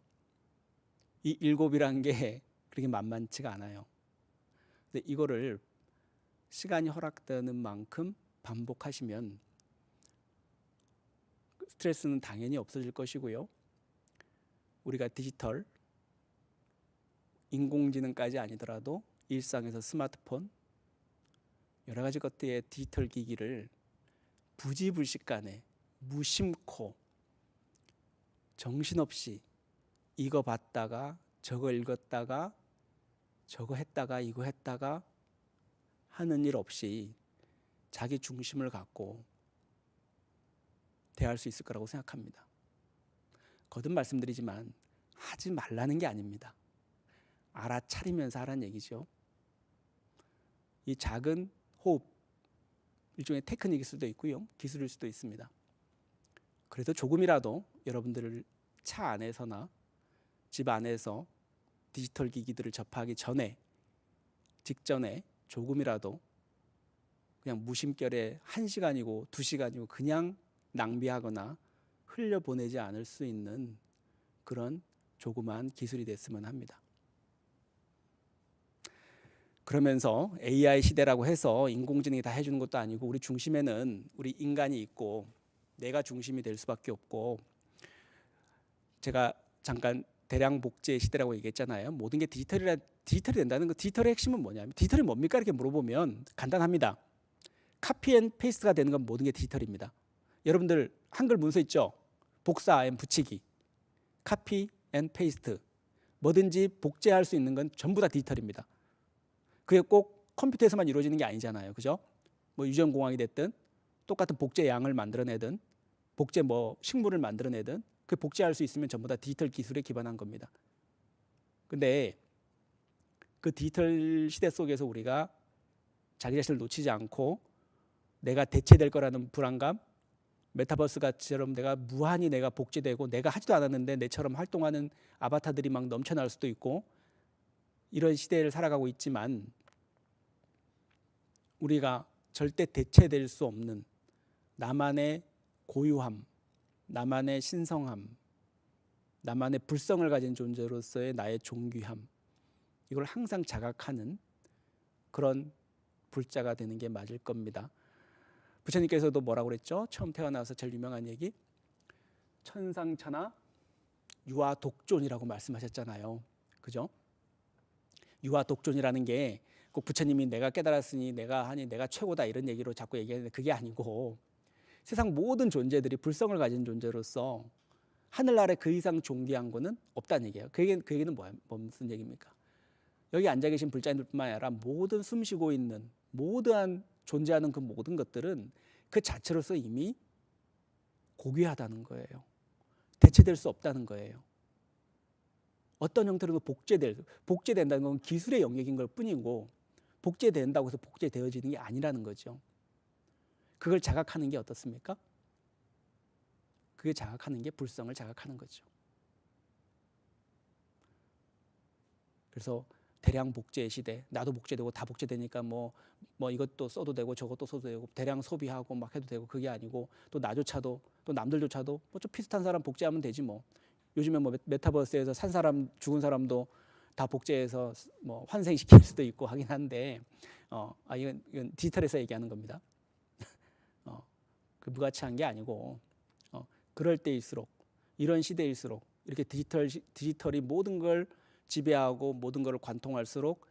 이 7이라는 게 그렇게 만만치가 않아요. 근데 이거를 시간이 허락되는 만큼 반복하시면 스트레스는 당연히 없어질 것이고요. 우리가 디지털, 인공지능까지 아니더라도 일상에서 스마트폰, 여러 가지 것들의 디지털 기기를 부지불식간에 무심코 정신없이 이거 봤다가 저거 읽었다가 저거 했다가 이거 했다가 하는 일 없이 자기 중심을 갖고 대할 수 있을 거라고 생각합니다. 거듭 말씀드리지만 하지 말라는 게 아닙니다. 알아차리면서 하라는 얘기죠. 이 작은 호흡, 일종의 테크닉일 수도 있고요, 기술일 수도 있습니다. 그래도 조금이라도 여러분들 차 안에서나 집 안에서 디지털 기기들을 접하기 전에, 직전에 조금이라도 그냥 무심결에 1시간이고 2시간이고 그냥 낭비하거나 흘려보내지 않을 수 있는 그런 조그만 기술이 됐으면 합니다. 그러면서 AI 시대라고 해서 인공지능이 다 해주는 것도 아니고 우리 중심에는 우리 인간이 있고 내가 중심이 될 수밖에 없고, 제가 잠깐 대량 복제 시대라고 얘기했잖아요. 모든 게 디지털이 된다는 거, 디지털의 핵심은 뭐냐면, 디지털이 뭡니까? 이렇게 물어보면 간단합니다. 카피 앤 페이스트가 되는 건 모든 게 디지털입니다. 여러분들 한글 문서 있죠? 복사 앤 붙이기, 카피 앤 페이스트, 뭐든지 복제할 수 있는 건 전부 다 디지털입니다. 그게 꼭 컴퓨터에서만 이루어지는 게 아니잖아요, 그죠? 뭐 유전공학이 됐든 똑같은 복제 양을 만들어내든 복제 뭐 식물을 만들어내든 그 복제할 수 있으면 전부 다 디지털 기술에 기반한 겁니다. 근데 그 디지털 시대 속에서 우리가 자기 자신을 놓치지 않고 내가 대체될 거라는 불안감, 메타버스처럼 내가 무한히 내가 복제되고 내가 하지도 않았는데 내처럼 활동하는 아바타들이 막 넘쳐날 수도 있고, 이런 시대를 살아가고 있지만 우리가 절대 대체될 수 없는 나만의 고유함, 나만의 신성함, 나만의 불성을 가진 존재로서의 나의 존귀함, 이걸 항상 자각하는 그런 불자가 되는 게 맞을 겁니다. 부처님께서도 뭐라고 그랬죠? 처음 태어나서 제일 유명한 얘기, 천상천하 유아독존이라고 말씀하셨잖아요, 그죠? 유아독존이라는 게 꼭 부처님이 내가 깨달았으니 내가 하니 내가 최고다 이런 얘기로 자꾸 얘기하는데, 그게 아니고 세상 모든 존재들이 불성을 가진 존재로서 하늘나라에 그 이상 존귀한 거는 없다는 얘기예요. 그 얘기는 무슨 얘기입니까? 여기 앉아 계신 불자님들뿐만 아니라 모든 숨쉬고 있는 모든 존재하는 그 모든 것들은 그 자체로서 이미 고귀하다는 거예요. 대체될 수 없다는 거예요. 어떤 형태로도 복제된다는 건 기술의 영역인 걸 뿐이고, 복제된다고 해서 복제되어지는 게 아니라는 거죠. 그걸 자각하는 게 어떻습니까? 그게 자각하는 게 불성을 자각하는 거죠. 그래서 대량 복제 시대, 나도 복제되고 다 복제되니까 뭐 이것도 써도 되고 저것도 써도 되고 대량 소비하고 막 해도 되고, 그게 아니고 또 나조차도 또 남들조차도 뭐 좀 비슷한 사람 복제하면 되지 뭐. 요즘에 뭐 메타버스에서 산 사람 죽은 사람도 다 복제해서 뭐 환생시킬 수도 있고 하긴 한데, 이건 디지털에서 얘기하는 겁니다. 그 무가치한 게 아니고, 그럴 때일수록, 이런 시대일수록 이렇게 디지털이 모든 걸 지배하고 모든 걸 관통할수록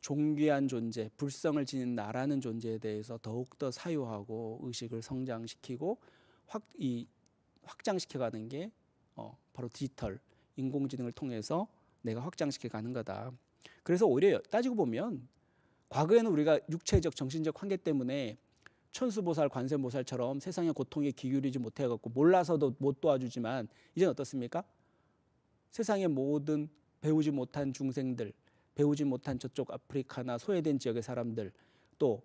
존귀한 존재, 불성을 지닌 나라는 존재에 대해서 더욱더 사유하고 의식을 성장시키고 확장시켜가는 게 바로 디지털, 인공지능을 통해서 내가 확장시켜가는 거다. 그래서 오히려 따지고 보면 과거에는 우리가 육체적, 정신적 한계 때문에 천수보살, 관세보살처럼 세상의 고통에 기울이지 못해갖고 몰라서도 못 도와주지만, 이제는 어떻습니까? 세상의 모든 배우지 못한 중생들, 배우지 못한 저쪽 아프리카나 소외된 지역의 사람들, 또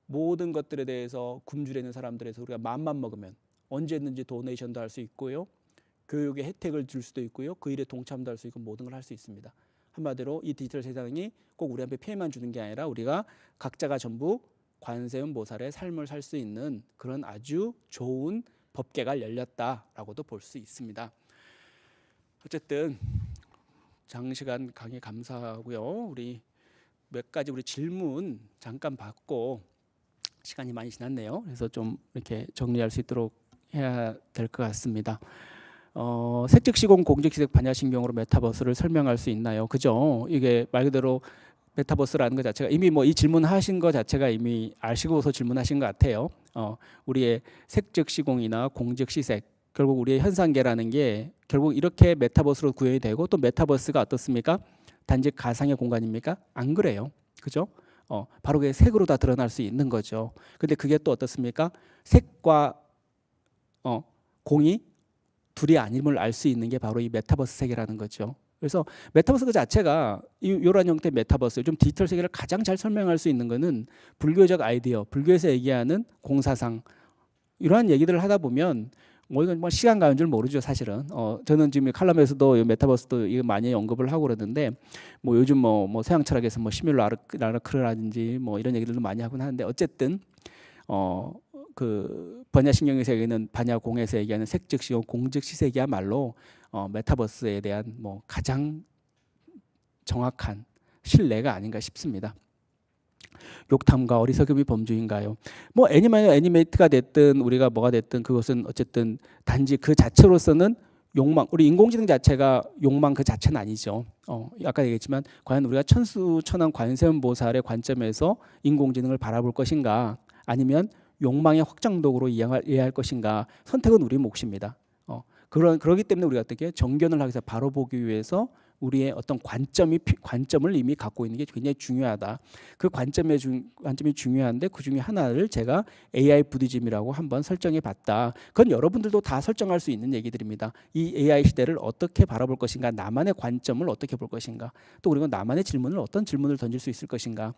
모든 것들에 대해서 굶주려 있는 사람들에서 우리가 마음만 먹으면 언제든지 도네이션도 할 수 있고요, 교육의 혜택을 줄 수도 있고요, 그 일에 동참도 할 수 있고 모든 걸 할 수 있습니다. 한마디로 이 디지털 세상이 꼭 우리한테 피해만 주는 게 아니라 우리가 각자가 전부 관세음 보살의 삶을 살 수 있는 그런 아주 좋은 법계가 열렸다라고도 볼 수 있습니다. 어쨌든 장시간 강의 감사하고요. 우리 몇 가지 우리 질문 잠깐 받고 시간이 많이 지났네요. 그래서 좀 이렇게 정리할 수 있도록 해야 될 것 같습니다. 색즉시공 공즉시색 반야신경으로 메타버스를 설명할 수 있나요? 그죠? 이게 말 그대로 메타버스라는 것 자체가 이미 뭐 이 질문하신 것 자체가 이미 아시고서 질문하신 것 같아요. 우리의 색즉시공이나 공즉시색, 결국 우리의 현상계라는 게 결국 이렇게 메타버스로 구현이 되고, 또 메타버스가 어떻습니까? 단지 가상의 공간입니까? 안 그래요. 그죠? 바로 그게 색으로 다 드러날 수 있는 거죠. 근데 그게 또 어떻습니까? 색과 공이 둘이 아님을 알 수 있는 게 바로 이 메타버스 세계라는 거죠. 그래서 메타버스 그 자체가 이런 형태의 메타버스, 좀 디지털 세계를 가장 잘 설명할 수 있는 거는 불교적 아이디어, 불교에서 얘기하는 공사상, 이러한 얘기들을 하다 보면 뭐 이건 뭐 시간 가는 줄 모르죠, 사실은. 저는 지금 칼럼에서도 이 메타버스도 이거 많이 언급을 하고 그러는데, 뭐 요즘 뭐 서양 철학에서 뭐 시뮬러 아르크라든지 뭐 이런 얘기들도 많이 하곤 하는데, 어쨌든 그 번야신경에서 얘기하는 반야공에서 얘기하는 색즉시공 공즉시색이야말로 메타버스에 대한 뭐 가장 정확한 신뢰가 아닌가 싶습니다. 욕탐과 어리석음이 범주인가요? 뭐 애니메이트가 됐든 우리가 뭐가 됐든 그것은 어쨌든 단지 그 자체로서는 욕망, 우리 인공지능 자체가 욕망 그 자체는 아니죠. 아까 얘기했지만 과연 우리가 천수천왕 관세음보살의 관점에서 인공지능을 바라볼 것인가, 아니면 욕망의 확장도구로 이해할 것인가, 선택은 우리 몫입니다. 그러기 때문에 우리가 어떻게 정견을 하기 위해서 바로 보기 위해서 우리의 어떤 관점을 이미 갖고 있는 게 굉장히 중요하다. 그 관점이 중요한데 그 중에 하나를 제가 AI 부디즘이라고 한번 설정해 봤다. 그건 여러분들도 다 설정할 수 있는 얘기들입니다. 이 AI 시대를 어떻게 바라볼 것인가, 나만의 관점을 어떻게 볼 것인가, 또 그리고 나만의 질문을 어떤 질문을 던질 수 있을 것인가,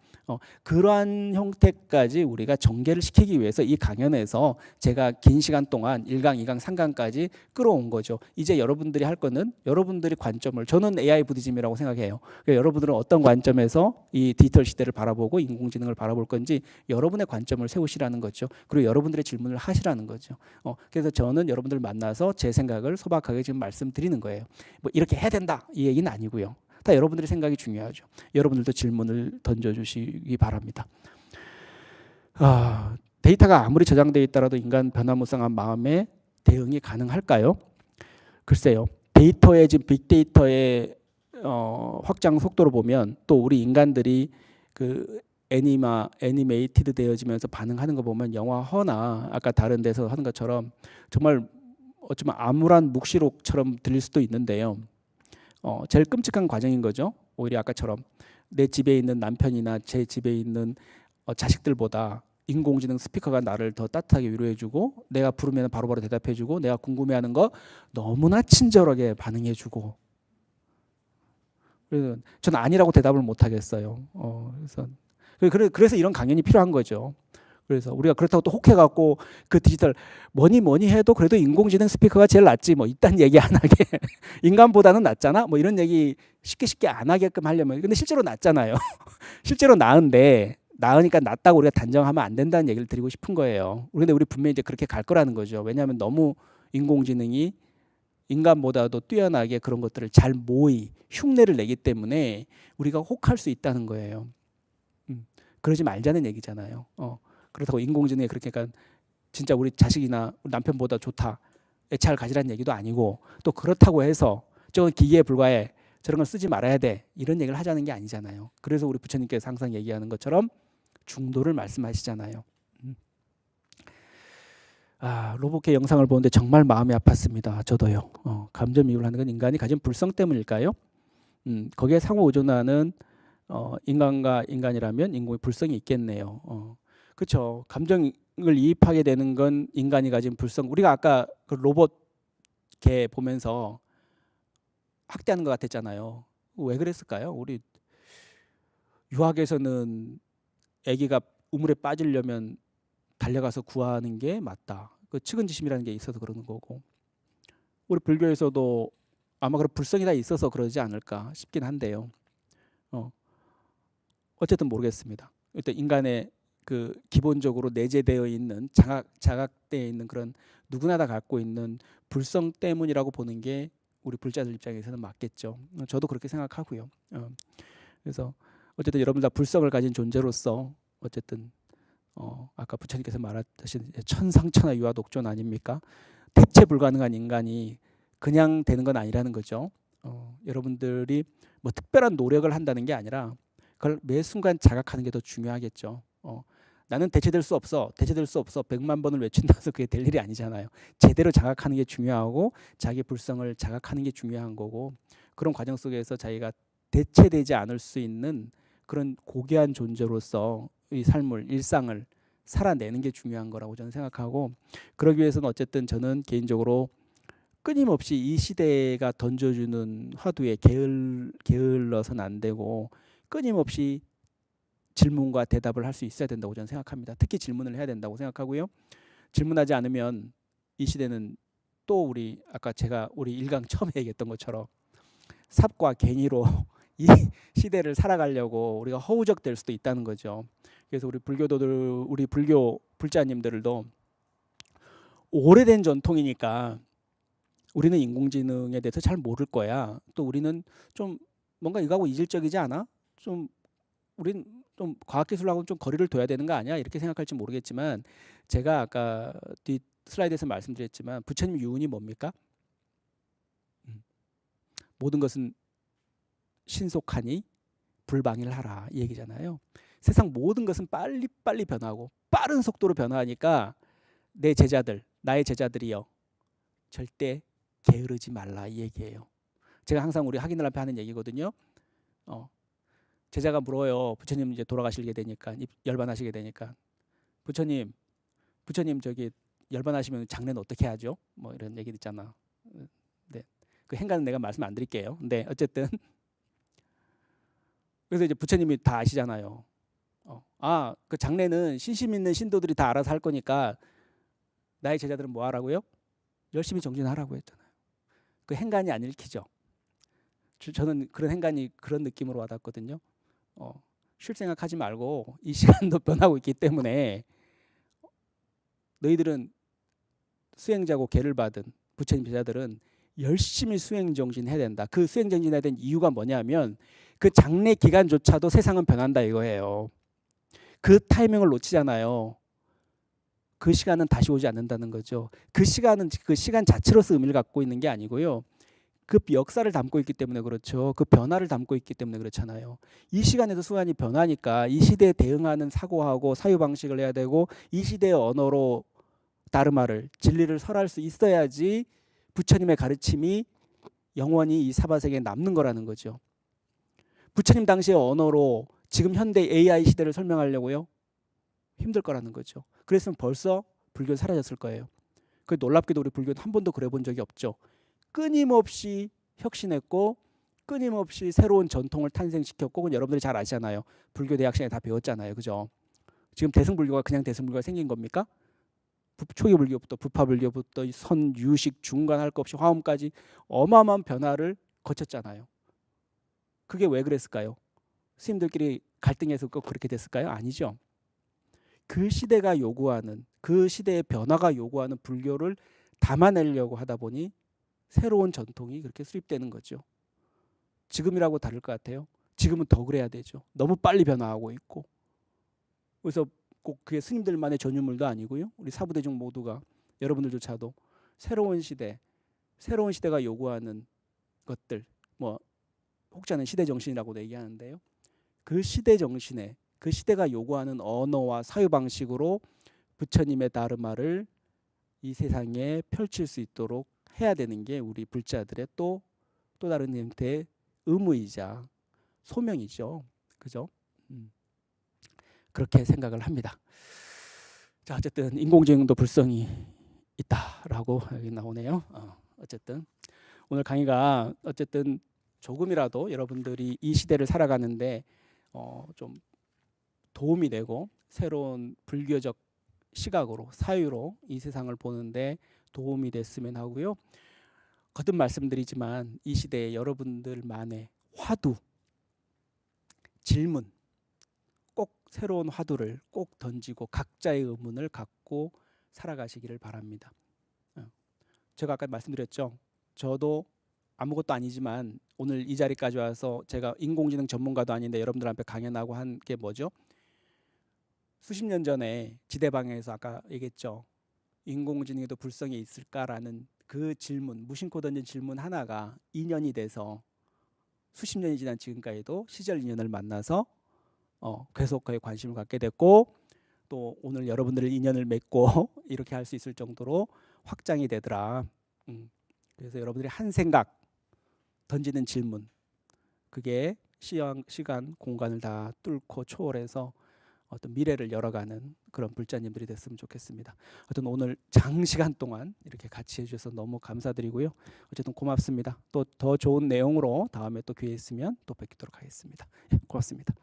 그러한 형태까지 우리가 전개를 시키기 위해서 이 강연에서 제가 긴 시간 동안 1강, 2강, 3강까지 끌어온 거죠. 이제 여러분들이 할 거는 여러분들이 관점을, 저는 AI 부디즘이라고 생각해요. 그러니까 여러분들은 어떤 관점에서 이 디지털 시대를 바라보고 인공지능을 바라볼 건지 여러분의 관점을 세우시라는 거죠. 그리고 여러분들의 질문을 하시라는 거죠. 그래서 저는 여러분들 만나서 제 생각을 소박하게 지금 말씀드리는 거예요. 뭐 이렇게 해야 된다 이 얘기는 아니고요. 다 여러분들의 생각이 중요하죠. 여러분들도 질문을 던져주시기 바랍니다. 데이터가 아무리 저장되어 있더라도 인간 변화무쌍한 마음에 대응이 가능할까요? 글쎄요. 데이터의 지금 빅데이터의 확장 속도로 보면, 또 우리 인간들이 그 애니메이티드 되어지면서 반응하는 거 보면 영화 허나 아까 다른 데서 하는 것처럼 정말 어쩌면 암울한 묵시록처럼 들릴 수도 있는데요. 제일 끔찍한 과정인 거죠. 오히려 아까처럼 내 집에 있는 남편이나 제 집에 있는 자식들보다 인공지능 스피커가 나를 더 따뜻하게 위로해주고, 내가 부르면 바로바로 대답해주고, 내가 궁금해하는 거 너무나 친절하게 반응해주고, 그래서 저는 아니라고 대답을 못 하겠어요. 그래서 이런 강연이 필요한 거죠. 그래서 우리가 그렇다고 또 혹해갖고 그 디지털 뭐니 해도 그래도 인공지능 스피커가 제일 낫지, 뭐 이딴 얘기 안 하게 인간보다는 낫잖아, 뭐 이런 얘기 쉽게 안 하게끔 하려면, 근데 실제로 낫잖아요. 실제로 나으니까 낫다고 우리가 단정하면 안 된다는 얘기를 드리고 싶은 거예요. 그런데 우리 분명히 이제 그렇게 갈 거라는 거죠. 왜냐하면 너무 인공지능이 인간보다도 뛰어나게 그런 것들을 잘 흉내를 내기 때문에 우리가 혹할 수 있다는 거예요. 그러지 말자는 얘기잖아요. 그렇다고 인공지능이 그렇게 진짜 우리 자식이나 우리 남편보다 좋다, 애착을 가지라는 얘기도 아니고, 또 그렇다고 해서 저건 기계에 불과해, 저런 걸 쓰지 말아야 돼, 이런 얘기를 하자는 게 아니잖아요. 그래서 우리 부처님께서 항상 얘기하는 것처럼 중도를 말씀하시잖아요. 로봇계 영상을 보는데 정말 마음이 아팠습니다. 저도요. 감정이입을 하는 건 인간이 가진 불성 때문일까요? 거기에 상호 의존하는 인간과 인간이라면 인공의 불성이 있겠네요. 그렇죠. 감정을 이입하게 되는 건 인간이 가진 불성. 우리가 아까 그 로봇계 보면서 학대하는 것 같았잖아요. 왜 그랬을까요? 우리 유학에서는 아기가 우물에 빠지려면 달려가서 구하는 게 맞다, 그 측은지심이라는 게 있어서 그러는 거고, 우리 불교에서도 아마 그런 불성이 다 있어서 그러지 않을까 싶긴 한데요. 어쨌든 모르겠습니다. 일단 인간의 그 기본적으로 내재되어 있는 자각되어 있는 그런 누구나 다 갖고 있는 불성 때문이라고 보는 게 우리 불자들 입장에서는 맞겠죠. 저도 그렇게 생각하고요. 그래서 어쨌든 여러분 다 불성을 가진 존재로서 어쨌든 아까 부처님께서 말하듯이 천상천하 유아독존 아닙니까? 대체 불가능한 인간이 그냥 되는 건 아니라는 거죠. 여러분들이 뭐 특별한 노력을 한다는 게 아니라 그걸 매 순간 자각하는 게 더 중요하겠죠. 나는 대체될 수 없어 100만 번을 외친다서 그게 될 일이 아니잖아요. 제대로 자각하는 게 중요하고 자기 불성을 자각하는 게 중요한 거고, 그런 과정 속에서 자기가 대체되지 않을 수 있는 그런 고귀한 존재로서 이 삶을, 일상을 살아내는 게 중요한 거라고 저는 생각하고, 그러기 위해서는 어쨌든 저는 개인적으로 끊임없이 이 시대가 던져주는 화두에 게을러서는 안 되고 끊임없이 질문과 대답을 할 수 있어야 된다고 저는 생각합니다. 특히 질문을 해야 된다고 생각하고요. 질문하지 않으면 이 시대는 또 아까 제가 우리 1강 처음에 얘기했던 것처럼 삽과 괭이로 이 시대를 살아가려고 우리가 허우적될 수도 있다는 거죠. 그래서 우리 불교도들, 우리 불교 불자님들도 오래된 전통이니까 우리는 인공지능에 대해서 잘 모를 거야. 또 우리는 좀 뭔가 이거하고 이질적이지 않아? 우린 좀 과학기술하고는 좀 거리를 둬야 되는 거 아니야? 이렇게 생각할지 모르겠지만 제가 아까 뒤 슬라이드에서 말씀드렸지만 부처님 유언이 뭡니까? 모든 것은 신속하니 불방일하라 이 얘기잖아요. 세상 모든 것은 빨리빨리 변하고 빠른 속도로 변화하니까 나의 제자들이여 절대 게으르지 말라 이 얘기예요. 제가 항상 우리 학인들 앞에 하는 얘기거든요. 제자가 물어요. 부처님 이제 돌아가시게 되니까 열반하시게 되니까 부처님 저기 열반하시면 장례는 어떻게 하죠? 뭐 이런 얘기 있잖아. 네. 그 행간은 내가 말씀 안 드릴게요. 근데 어쨌든 그래서 이제 부처님이 다 아시잖아요. 그 장례는 신심 있는 신도들이 다 알아서 할 거니까 나의 제자들은 뭐 하라고요? 열심히 정진하라고 했잖아요. 그 행간이 안 읽히죠. 저는 그런 행간이 그런 느낌으로 와닿거든요. 쉴 생각하지 말고 이 시간도 변하고 있기 때문에 너희들은 수행자고 계를 받은 부처님 제자들은 열심히 수행 정진해야 된다. 그 수행 정진해야 된 이유가 뭐냐면 그 장래 기간조차도 세상은 변한다 이거예요. 그 타이밍을 놓치잖아요. 그 시간은 다시 오지 않는다는 거죠. 그 시간은 그 시간 자체로서 의미를 갖고 있는 게 아니고요. 그 역사를 담고 있기 때문에 그렇죠. 그 변화를 담고 있기 때문에 그렇잖아요. 이 시간에서 수완이 변하니까 이 시대에 대응하는 사고하고 사유방식을 해야 되고 이 시대의 언어로 다르마를 진리를 설할 수 있어야지 부처님의 가르침이 영원히 이 사바세계에 남는 거라는 거죠. 부처님 당시의 언어로 지금 현대 AI 시대를 설명하려고요? 힘들 거라는 거죠. 그랬으면 벌써 불교는 사라졌을 거예요. 그 놀랍게도 우리 불교는 한 번도 그래 본 적이 없죠. 끊임없이 혁신했고 끊임없이 새로운 전통을 탄생시켰고 그건 여러분들이 잘 아시잖아요. 불교 대학 시간에 다 배웠잖아요. 그죠? 지금 대승불교가 그냥 대승불교가 생긴 겁니까? 초기 불교부터 부파 불교부터 선, 유식, 중간 할 것 없이 화엄까지 어마어마한 변화를 거쳤잖아요. 그게 왜 그랬을까요? 스님들끼리 갈등해서 꼭 그렇게 됐을까요? 아니죠. 그 시대가 요구하는 그 시대의 변화가 요구하는 불교를 담아내려고 하다 보니 새로운 전통이 그렇게 수립되는 거죠. 지금이라고 다를 것 같아요. 지금은 더 그래야 되죠. 너무 빨리 변화하고 있고. 그래서 꼭 그게 스님들만의 전유물도 아니고요. 우리 사부대중 모두가 여러분들조차도 새로운 시대가 요구하는 것들, 뭐 혹자는 시대 정신이라고도 얘기하는데요. 그 시대 정신에 그 시대가 요구하는 언어와 사유 방식으로 부처님의 다르마를 이 세상에 펼칠 수 있도록 해야 되는 게 우리 불자들의 또 다른 형태의 의무이자 소명이죠. 그죠? 그렇게 생각을 합니다. 자, 어쨌든 인공지능도 불성이 있다라고 여기 나오네요. 어쨌든 오늘 강의가 어쨌든 조금이라도 여러분들이 이 시대를 살아가는데 좀 도움이 되고 새로운 불교적 시각으로 사유로 이 세상을 보는데 도움이 됐으면 하고요. 거듭 말씀드리지만 이 시대에 여러분들만의 화두, 질문, 꼭 새로운 화두를 꼭 던지고 각자의 의문을 갖고 살아가시기를 바랍니다. 제가 아까 말씀드렸죠. 저도 아무것도 아니지만 오늘 이 자리까지 와서 제가 인공지능 전문가도 아닌데 여러분들 앞에 강연하고 한 게 뭐죠? 수십 년 전에 지대방에서 아까 얘기했죠. 인공지능에도 불성이 있을까라는 그 질문, 무심코 던진 질문 하나가 인연이 돼서 수십 년이 지난 지금까지도 시절 인연을 만나서 계속 그에 관심을 갖게 됐고 또 오늘 여러분들을 인연을 맺고 이렇게 할 수 있을 정도로 확장이 되더라. 그래서 여러분들이 한 생각 던지는 질문 그게 시간 공간을 다 뚫고 초월해서 어떤 미래를 열어가는 그런 불자님들이 됐으면 좋겠습니다. 어쨌든 오늘 장시간 동안 이렇게 같이 해주셔서 너무 감사드리고요. 어쨌든 고맙습니다. 또 더 좋은 내용으로 다음에 또 기회 있으면 또 뵙도록 하겠습니다. 예, 고맙습니다.